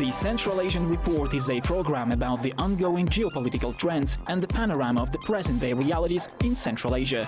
The Central Asian Report is a program about the ongoing geopolitical trends and the panorama of the present-day realities in Central Asia.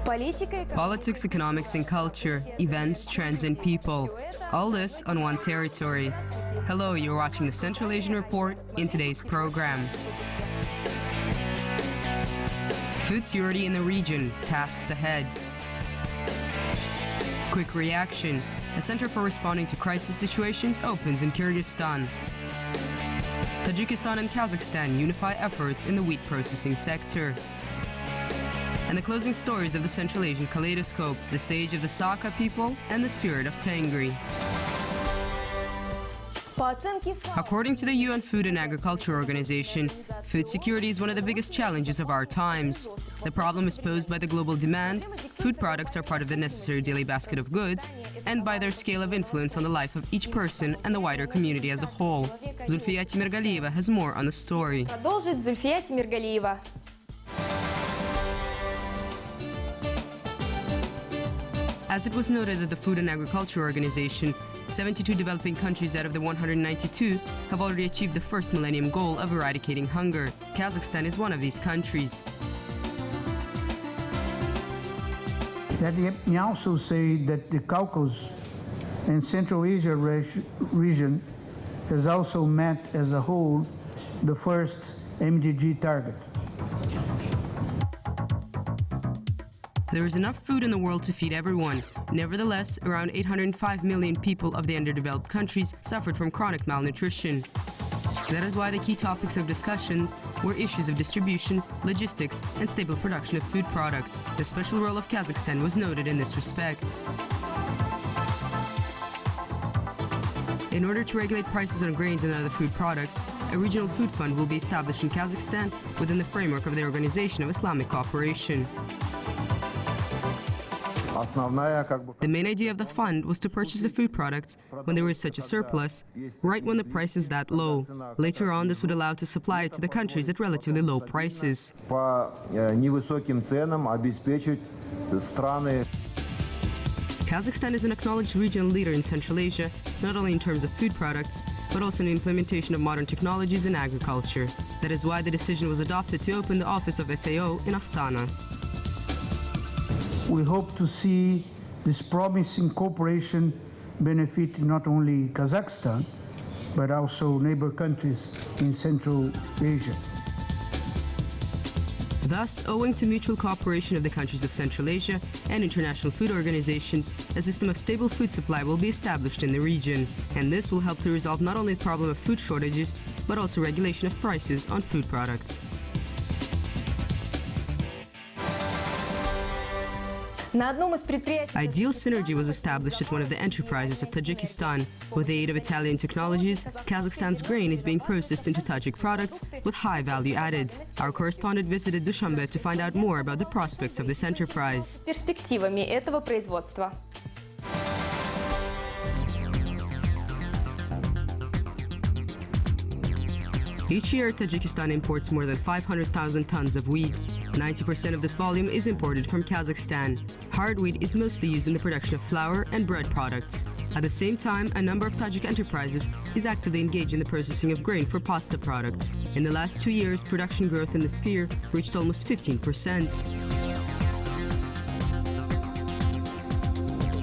Politics, economics and culture, events, trends and people. All this on one territory. Hello, you're watching the Central Asian Report in today's program. Food security in the region, tasks ahead. Quick reaction. A center for responding to crisis situations opens in Kyrgyzstan. Tajikistan and Kazakhstan unify efforts in the wheat processing sector. And the closing stories of the Central Asian Caleiduskope, the sage of the Saka people and the spirit of tengri. According to the UN Food and Agriculture Organization, food security is one of the biggest challenges of our times. The problem is posed by the global demand, food products are part of the necessary daily basket of goods, and by their scale of influence on the life of each person and the wider community as a whole. Zulfiya Timirgaliyeva has more on the story. As it was noted at the Food and Agriculture Organization, 72 developing countries out of the 192 have already achieved the first millennium goal of eradicating hunger. Kazakhstan is one of these countries. Let me also say that the Caucasus and Central Asia region has also met as a whole the first MDG target. There is enough food in the world to feed everyone. Nevertheless, around 805 million people of the underdeveloped countries suffered from chronic malnutrition. That is why the key topics of discussions were issues of distribution, logistics, and stable production of food products. The special role of Kazakhstan was noted in this respect. In order to regulate prices on grains and other food products, a regional food fund will be established in Kazakhstan within the framework of the Organization of Islamic Cooperation. The main idea of the fund was to purchase the food products when there is such a surplus, right when the price is that low. Later on, this would allow to supply it to the countries at relatively low prices. Kazakhstan is an acknowledged regional leader in Central Asia, not only in terms of food products, but also in the implementation of modern technologies in agriculture. That is why the decision was adopted to open the office of FAO in Astana. We hope to see this promising cooperation benefit not only Kazakhstan, but also neighbor countries in Central Asia. Thus, owing to mutual cooperation of the countries of Central Asia and international food organizations, a system of stable food supply will be established in the region, and this will help to resolve not only the problem of food shortages, but also regulation of prices on food products. Ideal synergy was established at one of the enterprises of Tajikistan. With the aid of Italian technologies, Kazakhstan's grain is being processed into Tajik products with high value added. Our correspondent visited Dushanbe to find out more about the prospects of this enterprise. Each year, Tajikistan imports more than 500,000 tons of wheat. 90% of this volume is imported from Kazakhstan. Hard wheat is mostly used in the production of flour and bread products. At the same time, a number of Tajik enterprises is actively engaged in the processing of grain for pasta products. In the last 2 years, production growth in the sphere reached almost 15%.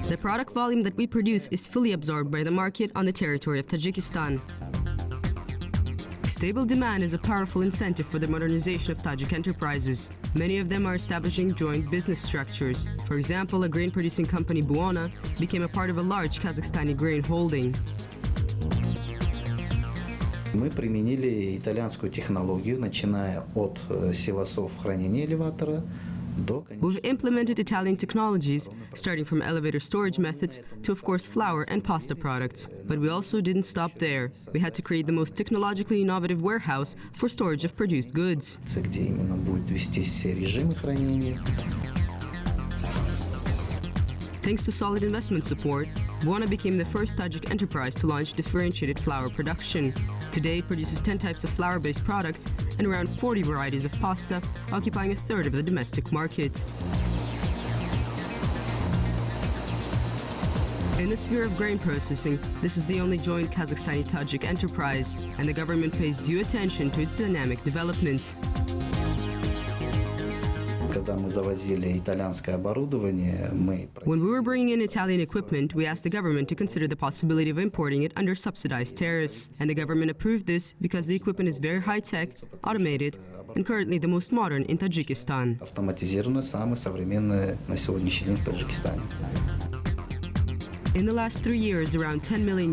The product volume that we produce is fully absorbed by the market on the territory of Tajikistan. Stable demand is a powerful incentive for the modernization of Tajik enterprises. Many of them are establishing joint business structures. For example, a grain-producing company, Buona, became a part of a large Kazakhstani grain holding. Мы применили итальянскую технологию, начиная от силосов хранения элеватора. We've implemented Italian technologies, starting from elevator storage methods to, of course, flour and pasta products. But we also didn't stop there. We had to create the most technologically innovative warehouse for storage of produced goods. Thanks to solid investment support, Buona became the first Tajik enterprise to launch differentiated flour production. Today, it produces 10 types of flour-based products and around 40 varieties of pasta, occupying a third of the domestic market. In the sphere of grain processing, this is the only joint Kazakhstani-Tajik enterprise, and the government pays due attention to its dynamic development. When we were bringing in Italian equipment, we asked the government to consider the possibility of importing it under subsidized tariffs, and the government approved this because the equipment is very high-tech, automated, and currently the most modern in Tajikistan. In the last 3 years, around $10 million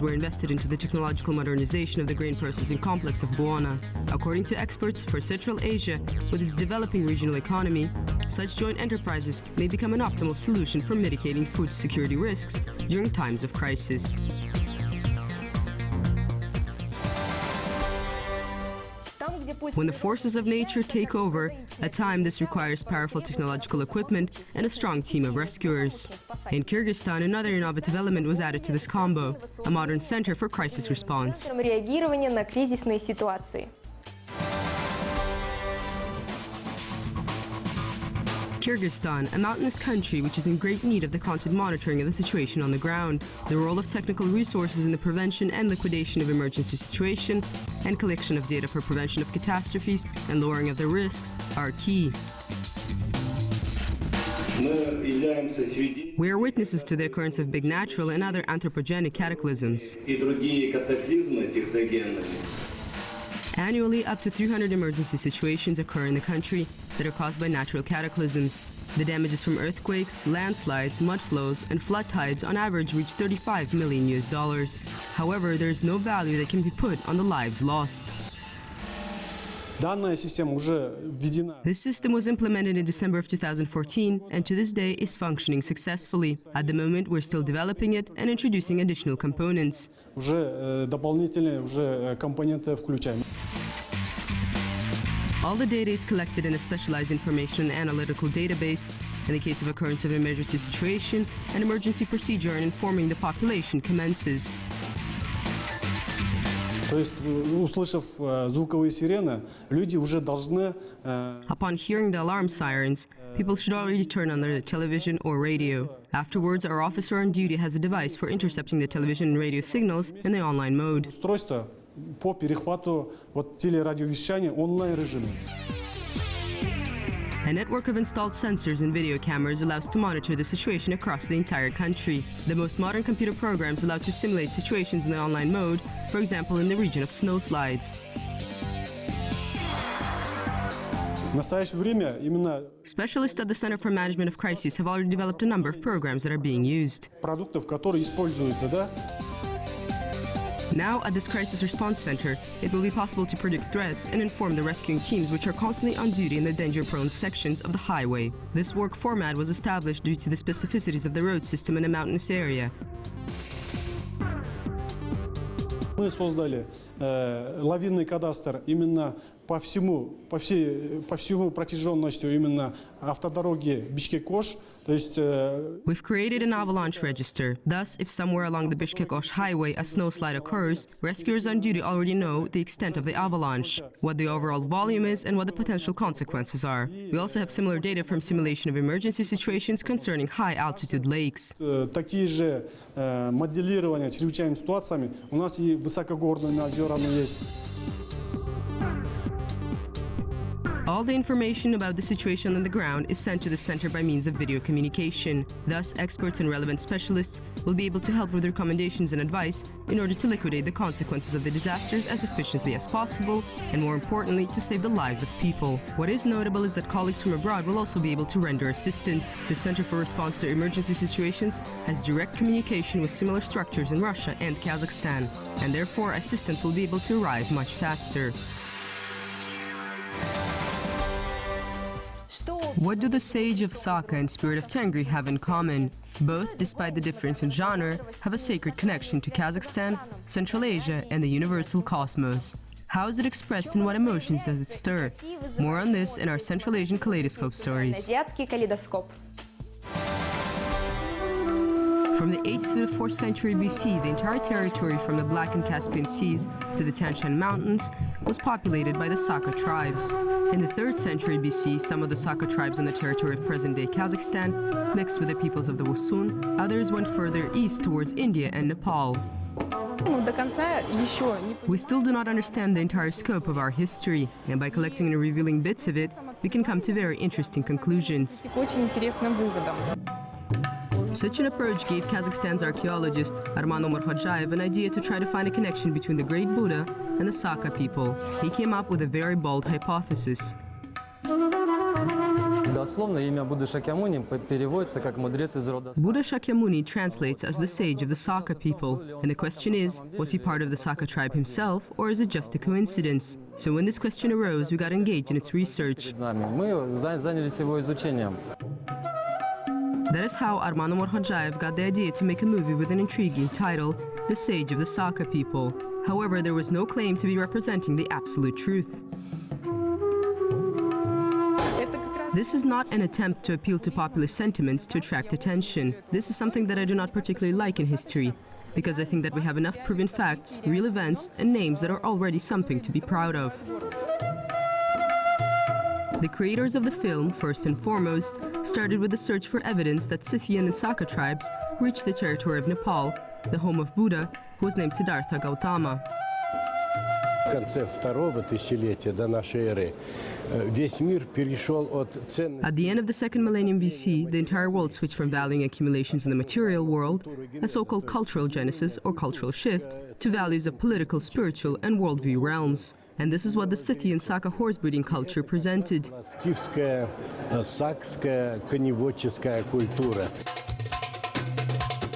were invested into the technological modernization of the grain processing complex of Buona. According to experts, for Central Asia, with its developing regional economy, such joint enterprises may become an optimal solution for mitigating food security risks during times of crisis. When the forces of nature take over, at times this requires powerful technological equipment and a strong team of rescuers. In Kyrgyzstan, another innovative element was added to this combo, a modern center for crisis response. Kyrgyzstan, a mountainous country which is in great need of the constant monitoring of the situation on the ground. The role of technical resources in the prevention and liquidation of emergency situations and collection of data for prevention of catastrophes and lowering of the risks are key. We are witnesses to the occurrence of big natural and other anthropogenic cataclysms. Annually, up to 300 emergency situations occur in the country that are caused by natural cataclysms. The damages from earthquakes, landslides, mud flows, and flood tides on average reach $35 million. However, there is no value that can be put on the lives lost. This system was implemented in December of 2014 and to this day is functioning successfully. At the moment, we're still developing it and introducing additional components. All the data is collected in a specialized information and analytical database. In the case of occurrence of an emergency situation, an emergency procedure and informing the population commences. Upon hearing the alarm sirens, people should already turn on their television or radio. Afterwards, our officer on duty has a device for intercepting the television and radio signals in the online mode. A network of installed sensors and video cameras allows to monitor the situation across the entire country. The most modern computer programs allow to simulate situations in the online mode, for example in the region of snowslides. Specialists at the Center for Management of Crises have already developed a number of programs that are being used. Now, at this Crisis Response Center, it will be possible to predict threats and inform the rescuing teams which are constantly on duty in the danger-prone sections of the highway. This work format was established due to the specificities of the road system in a mountainous area. Мы создали лавинный кадастр именно по всему протяженностью именно автодороги Bishkek-Osh. We've created an avalanche register. Thus, if somewhere along the Bishkek-Osh highway a snowslide occurs, rescuers on duty already know the extent of the avalanche, what the overall volume is, and what the potential consequences are. We also have similar data from simulation of emergency situations concerning high-altitude lakes. Такие же моделирования чрезвычайными ситуациями у нас и высокогорными озерами есть. All the information about the situation on the ground is sent to the center by means of video communication. Thus, experts and relevant specialists will be able to help with recommendations and advice in order to liquidate the consequences of the disasters as efficiently as possible, and more importantly, to save the lives of people. What is notable is that colleagues from abroad will also be able to render assistance. The Center for Response to Emergency Situations has direct communication with similar structures in Russia and Kazakhstan, and therefore assistance will be able to arrive much faster. What do the Sage of Saka and Spirit of Tengri have in common? Both, despite the difference in genre, have a sacred connection to Kazakhstan, Central Asia, and the universal cosmos. How is it expressed and what emotions does it stir? More on this in our Central Asian Kaleidoscope stories. From the 8th to the 4th century BC, the entire territory from the Black and Caspian Seas to the Tian Shan Mountains was populated by the Saka tribes. In the 3rd century BC, some of the Saka tribes on the territory of present-day Kazakhstan mixed with the peoples of the Wusun. Others went further east towards India and Nepal. We still do not understand the entire scope of our history, and by collecting and revealing bits of it, we can come to very interesting conclusions. Such an approach gave Kazakhstan's archaeologist Arman Omar-Khodjayev an idea to try to find a connection between the Great Buddha and the Saka people. He came up with a very bold hypothesis. Buddha Shakyamuni translates as the sage of the Saka people, and the question is, was he part of the Saka tribe himself, or is it just a coincidence? So when this question arose, we got engaged in its research. That is how Arman Omar-Khodjayev got the idea to make a movie with an intriguing title, The Sage of the Saka People. However, there was no claim to be representing the absolute truth. This is not an attempt to appeal to popular sentiments to attract attention. This is something that I do not particularly like in history, because I think that we have enough proven facts, real events, and names that are already something to be proud of. The creators of the film, first and foremost, started with the search for evidence that Scythian and Saka tribes reached the territory of Nepal, the home of Buddha, who was named Siddhartha Gautama. At the end of the second millennium BC, the entire world switched from valuing accumulations in the material world, a so-called cultural genesis or cultural shift, to values of political, spiritual, and worldview realms. And this is what the Scythian Saka horse-breeding culture presented.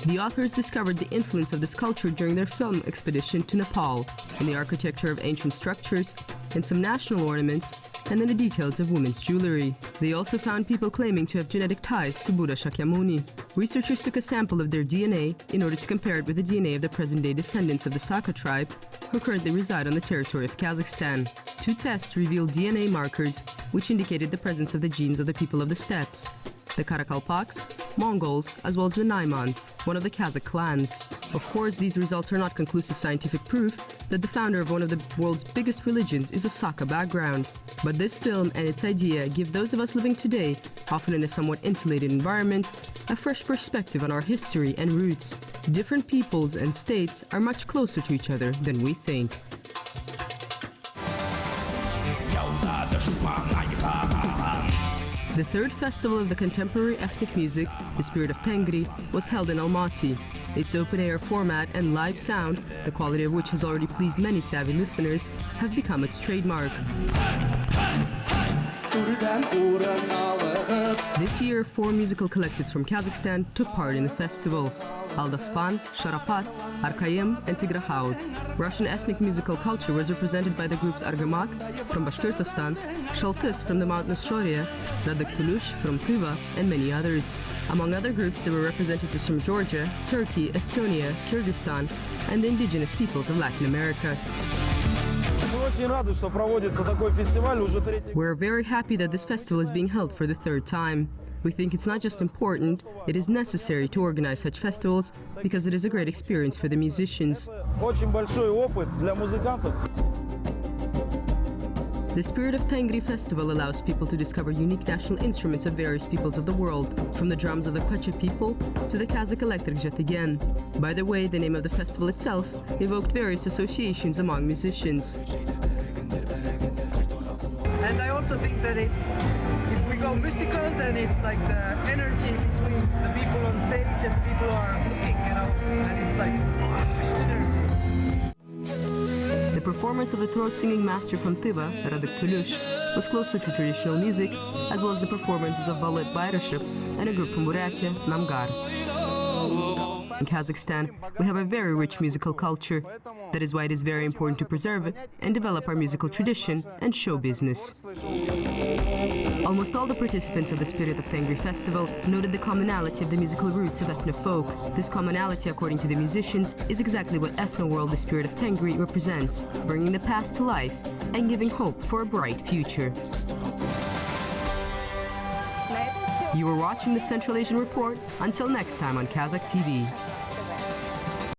The authors discovered the influence of this culture during their film expedition to Nepal, in the architecture of ancient structures, in some national ornaments, and in the details of women's jewelry. They also found people claiming to have genetic ties to Buddha Shakyamuni. Researchers took a sample of their DNA in order to compare it with the DNA of the present-day descendants of the Saka tribe, who currently reside on the territory of Kazakhstan. 2 tests revealed DNA markers, which indicated the presence of the genes of the people of the steppes, the Karakalpaks, Mongols, as well as the Naimans, one of the Kazakh clans. Of course, these results are not conclusive scientific proof that the founder of one of the world's biggest religions is of Saka background. But this film and its idea give those of us living today, often in a somewhat insulated environment, a fresh perspective on our history and roots. Different peoples and states are much closer to each other than we think. The 3rd festival of the contemporary ethnic music, the Spirit of Tengri, was held in Almaty. Its open-air format and live sound, the quality of which has already pleased many savvy listeners, have become its trademark. This year, 4 musical collectives from Kazakhstan took part in the festival: Aldaspan, Sharapat, Arkayim, and Tigrahaut. Russian ethnic musical culture was represented by the groups Argamak from Bashkortostan, Shaltys from the mountainous Shoria, Radik Tulush from Tuva, and many others. Among other groups, there were representatives from Georgia, Turkey, Estonia, Kyrgyzstan, and the indigenous peoples of Latin America. We're very happy that this festival is being held for the 3rd time. We think it's not just important, it is necessary to organize such festivals because it is a great experience for the musicians. The Spirit of Tengri Festival allows people to discover unique national instruments of various peoples of the world, from the drums of the Kwacha people to the Kazakh electric jatigan. By the way, the name of the festival itself evoked various associations among musicians. And I also think that it's, if we go mystical, then it's like the energy between the people on stage and the people who are looking, and it's like synergy. The performance of the throat-singing master from Tuva, Radik Tulush, was closer to traditional music, as well as the performances of Ballet Bayrashев and a group from Buryatia, Namgar. In Kazakhstan, we have a very rich musical culture. That is why it is very important to preserve it and develop our musical tradition and show business. Almost all the participants of the Spirit of Tengri Festival noted the commonality of the musical roots of ethno-folk. This commonality, according to the musicians, is exactly what ethno-world the Spirit of Tengri represents, bringing the past to life and giving hope for a bright future. You were watching the Central Asian Report. Until next time on Kazakh TV.